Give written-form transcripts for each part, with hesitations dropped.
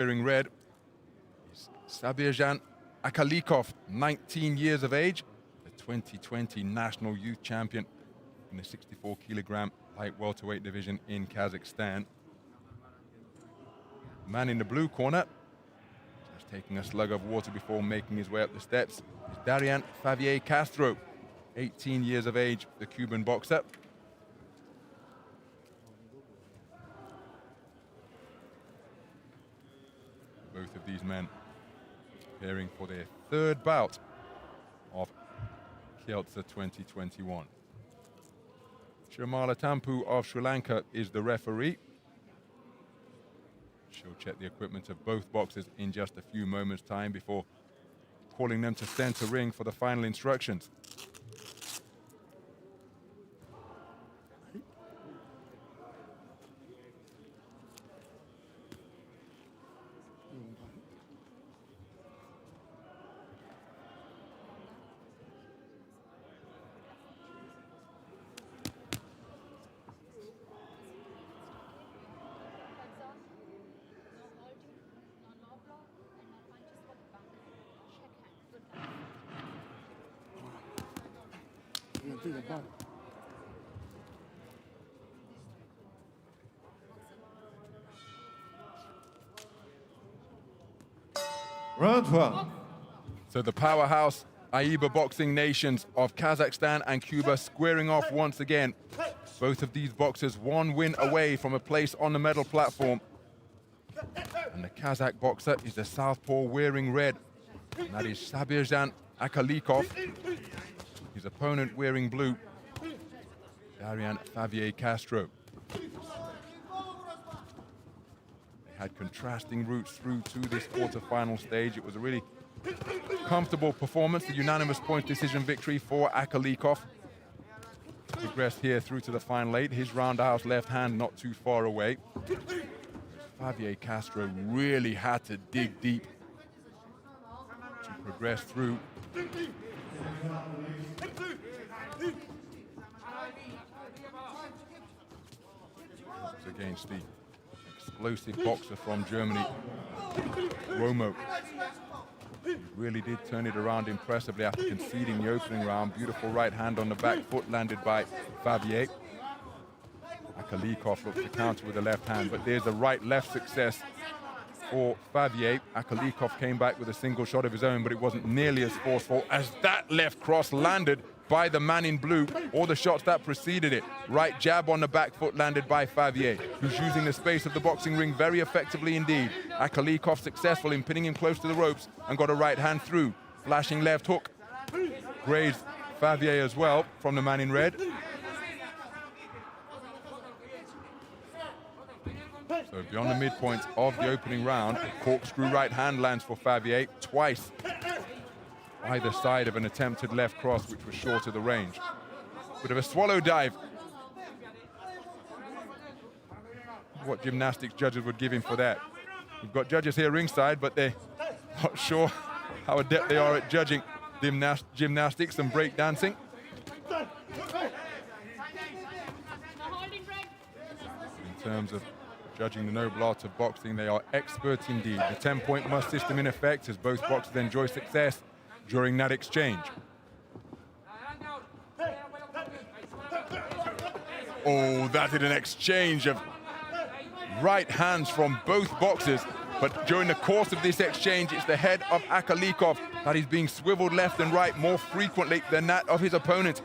Wearing red is Sabirzhan AKKALYKOV, 19 years of age, the 2020 national youth champion in the 64kg light welterweight division in Kazakhstan. Man in the blue corner, just taking a slug of water before making his way up the steps, is Darian FAVIER Castro, 18 years of age, the Cuban boxer. Both of these men preparing for their third bout of Kielce 2021. Shamala Tampu of Sri Lanka is the referee. She'll check the equipment of both boxers in just a few moments' time before calling them to center ring for the final instructions. Round one. So the powerhouse AIBA boxing nations of Kazakhstan and Cuba squaring off once again. Both of these boxers one win away from a place on the medal platform. And the Kazakh boxer is the southpaw wearing red. And that is Sabirzhan AKKALYKOV. His opponent wearing blue, Darian FAVIER Castro. They had contrasting routes through to this quarterfinal stage. It was a really comfortable performance, the unanimous point decision victory for AKKALYKOV. Progressed here through to the final eight. His roundhouse left hand not too far away. FAVIER Castro really had to dig deep to progress through. Against the explosive boxer from Germany, Romo. He really did turn it around impressively after conceding the opening round. Beautiful right hand on the back foot landed by FAVIER. AKKALYKOV looks to counter with the left hand, but there's a right-left success for FAVIER. AKKALYKOV came back with a single shot of his own, but it wasn't nearly as forceful as that left cross landed by the man in blue, or the shots that preceded it. Right jab on the back foot landed by FAVIER, who's using the space of the boxing ring very effectively indeed. AKKALYKOV successful in pinning him close to the ropes and got a right hand through. Flashing left hook. Grazed FAVIER as well from the man in red. So beyond the midpoint of the opening round, a corkscrew right hand lands for FAVIER twice. Either side of an attempted left cross, which was short of the range. Bit of a swallow dive. What gymnastics judges would give him for that. We've got judges here ringside, but they're not sure how adept they are at judging gymnastics and breakdancing. In terms of judging the noble art of boxing, they are experts indeed. The 10-point must system in effect as both boxers enjoy success during that exchange. Oh, that is an exchange of right hands from both boxers. But during the course of this exchange, it's the head of AKKALYKOV that is being swiveled left and right more frequently than that of his opponent.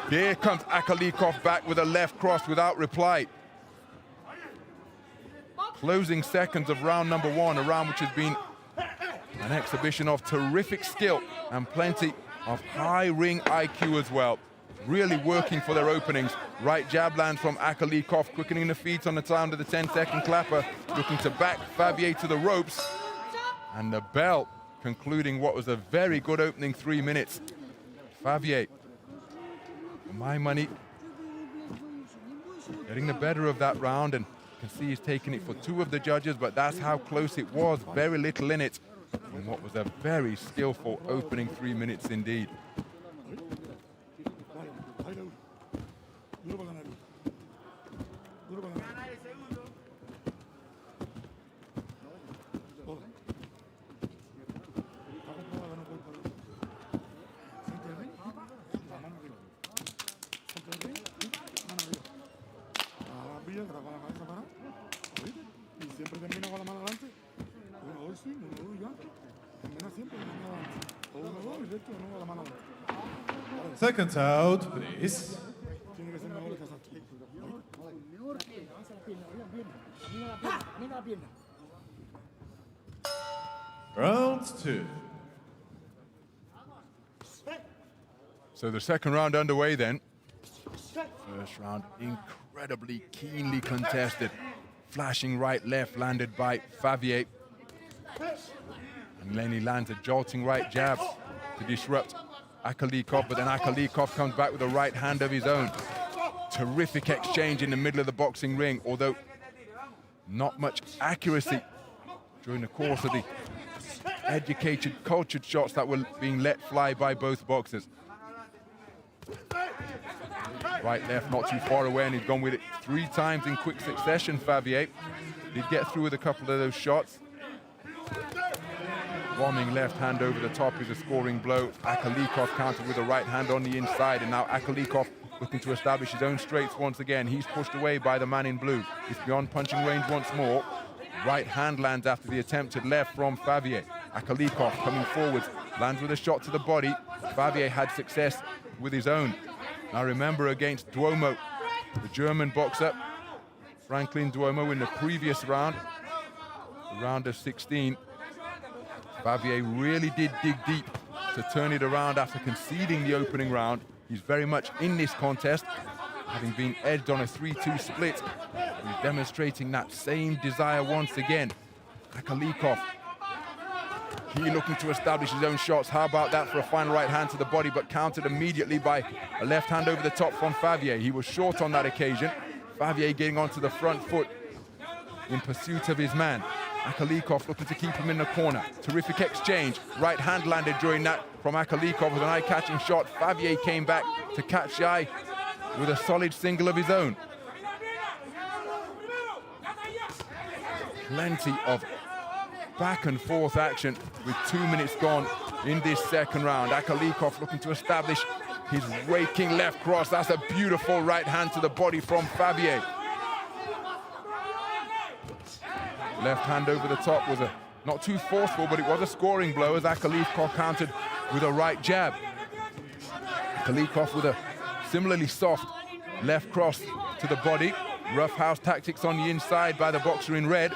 Here comes AKKALYKOV back with a left cross without reply. Closing seconds of round number one, a round which has been an exhibition of terrific skill and plenty of high ring IQ as well. Really working for their openings. Right jab lands from AKKALYKOV, quickening the feet on the sound of the 10-second clapper, looking to back FAVIER to the ropes. And the bell concluding what was a very good opening 3 minutes. FAVIER, for my money, getting the better of that round, and you can see he's taking it for two of the judges, but that's how close it was. Very little in it. And what was a very skillful opening 3 minutes indeed. Second out, please. Round 2. So the second round underway then. First round incredibly keenly contested. Flashing right left landed by Favier. And Lenny lands a jolting right jab to disrupt AKKALYKOV, but then AKKALYKOV comes back with a right hand of his own. Terrific exchange in the middle of the boxing ring, although not much accuracy during the course of the educated, cultured shots that were being let fly by both boxers. Right, left, not too far away, and he's gone with it 3 times in quick succession, Favier. Did get through with a couple of those shots. Bombing left hand over the top is a scoring blow. AKKALYKOV countered with a right hand on the inside, and now AKKALYKOV looking to establish his own straights once again. He's pushed away by the man in blue. He's beyond punching range once more. Right hand lands after the attempted left from Favier. AKKALYKOV coming forwards, lands with a shot to the body. Favier had success with his own. Now remember, against Duomo, the German boxer, Franklin Duomo, in the previous round, the round of 16, Favier really did dig deep to turn it around after conceding the opening round. He's very much in this contest, having been edged on a 3-2 split. He's demonstrating that same desire once again. AKKALYKOV, he looking to establish his own shots. How about that for a final right hand to the body, but countered immediately by a left hand over the top from Favier. He was short on that occasion. Favier getting onto the front foot in pursuit of his man. AKKALYKOV looking to keep him in the corner. Terrific exchange. Right hand landed during that from AKKALYKOV with an eye-catching shot. Favier came back to catch the eye with a solid single of his own. Plenty of back and forth action with 2 minutes gone in this second round. AKKALYKOV looking to establish his raking left cross. That's a beautiful right hand to the body from Favier. Left hand over the top was not too forceful, but it was a scoring blow as AKKALYKOV countered with a right jab. AKKALYKOV with a similarly soft left cross to the body. Rough house tactics on the inside by the boxer in red.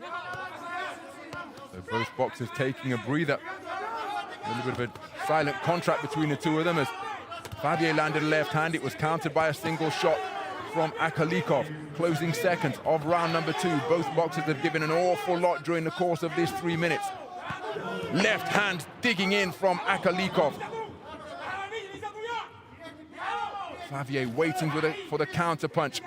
So both boxers taking a breather. A little bit of a silent contract between the two of them as Favier landed a left hand. It was countered by a single shot from AKKALYKOV. Closing seconds of round number 2. Both boxers have given an awful lot during the course of this 3 minutes. Left hand digging in from AKKALYKOV. Favier waiting for the counter punch.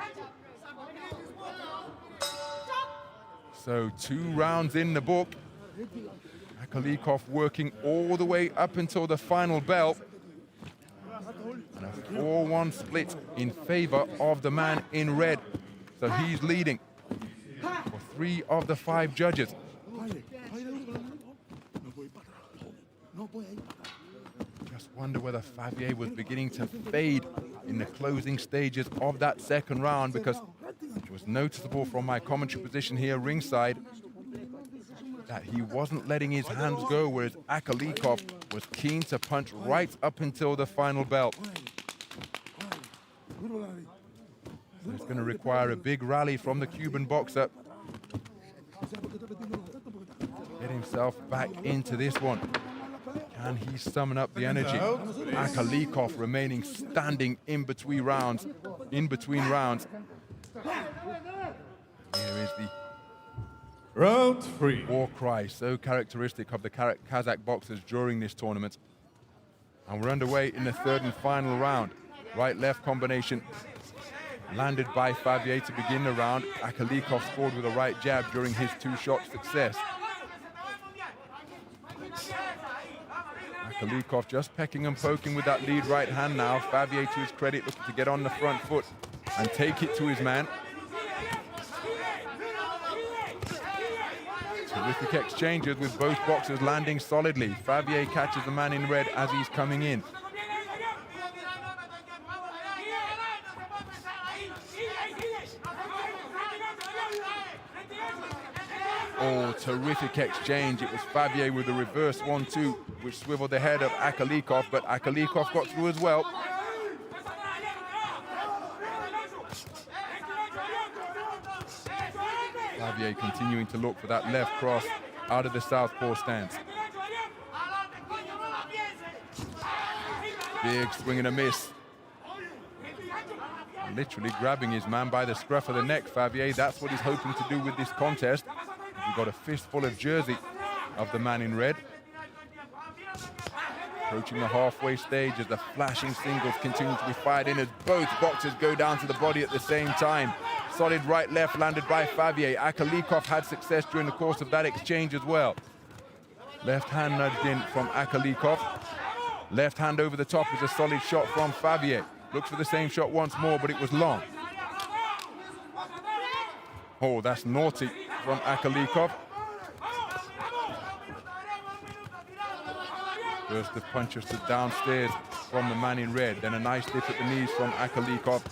So 2 rounds in the book. AKKALYKOV working all the way up until the final bell. And a 4-1 split in favor of the man in red. So he's leading for 3 of the 5 judges. Just wonder whether Favier was beginning to fade in the closing stages of that second round, because it was noticeable from my commentary position here ringside that he wasn't letting his hands go, whereas AKKALYKOV was keen to punch right up until the final bell. So it's going to require a big rally from the Cuban boxer. Get himself back into this one. Can he summon up the energy? AKKALYKOV remaining standing in between rounds. Here is the Round 3. war cry, so characteristic of the Kazakh boxers during this tournament. And we're underway in the 3rd and final round. Right-left combination landed by Favier to begin the round. AKKALYKOV scored with a right jab during his 2-shot success. AKKALYKOV just pecking and poking with that lead right hand now. Favier, to his credit, looking to get on the front foot and take it to his man. Terrific exchanges with both boxers landing solidly. Favier catches the man in red as he's coming in. Oh, terrific exchange. It was Favier with the reverse 1-2, which swiveled the head of AKKALYKOV, but AKKALYKOV got through as well. Favier continuing to look for that left cross out of the southpaw stance. Big swing and a miss. Literally grabbing his man by the scruff of the neck, Favier. That's what he's hoping to do with this contest. He's got a fistful of jersey of the man in red. Approaching the halfway stage as the flashing singles continue to be fired in as both boxers go down to the body at the same time. Solid right-left landed by Favier. AKKALYKOV had success during the course of that exchange as well. Left hand nudged in from AKKALYKOV. Left hand over the top is a solid shot from Favier. Looks for the same shot once more, but it was long. Oh, that's naughty from AKKALYKOV. Burst of punches to downstairs from the man in red. Then a nice dip at the knees from AKKALYKOV.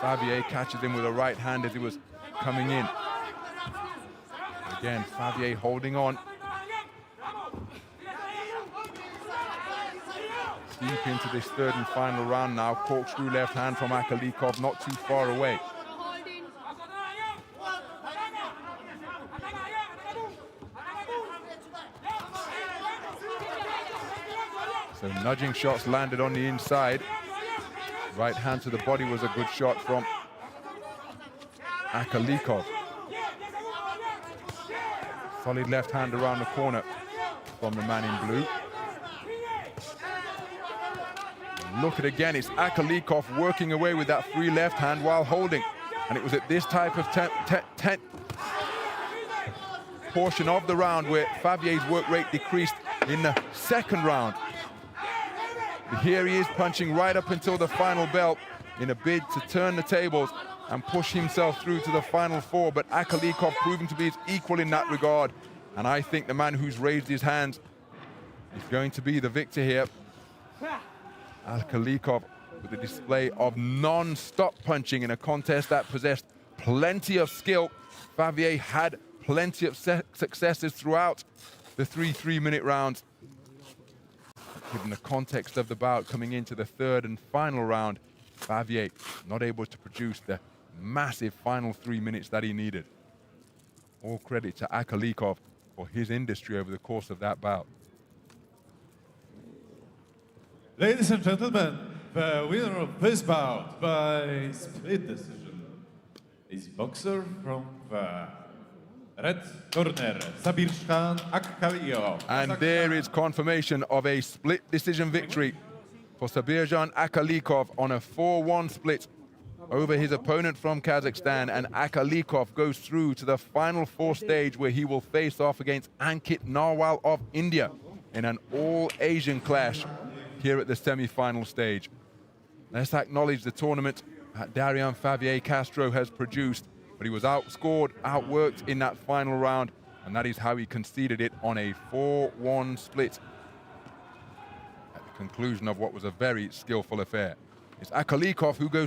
Favier catches him with a right hand as he was coming in. Again, Favier holding on. Deep into this third and final round now. Corkscrew left hand from AKKALYKOV, not too far away. So nudging shots landed on the inside. Right hand to the body was a good shot from AKKALYKOV. Solid left hand around the corner from the man in blue. Look at again, it's AKKALYKOV working away with that free left hand while holding. And it was at this type of portion of the round where Favier's work rate decreased in the second round. But here he is punching right up until the final bell in a bid to turn the tables and push himself through to the final four. But AKKALYKOV proving to be his equal in that regard. And I think the man who's raised his hands is going to be the victor here. AKKALYKOV with a display of non-stop punching in a contest that possessed plenty of skill. Favier had plenty of successes throughout the 3 3-minute rounds. Given the context of the bout coming into the third and final round, Favier not able to produce the massive final 3 minutes that he needed. All credit to AKKALYKOV for his industry over the course of that bout. Ladies and gentlemen, the winner of this bout by split decision is boxer from the red corner, Sabirzhan AKKALYKOV. And there is confirmation of a split decision victory for Sabirzhan AKKALYKOV on a 4-1 split over his opponent from Kazakhstan. And AKKALYKOV goes through to the final four stage where he will face off against Ankit Narwal of India in an all-Asian clash here at the semi-final stage. Let's acknowledge the tournament that Darian FAVIER CASTRO has produced, but he was outscored, outworked in that final round, and that is how he conceded it on a 4-1 split at the conclusion of what was a very skillful affair. It's AKKALYKOV who goes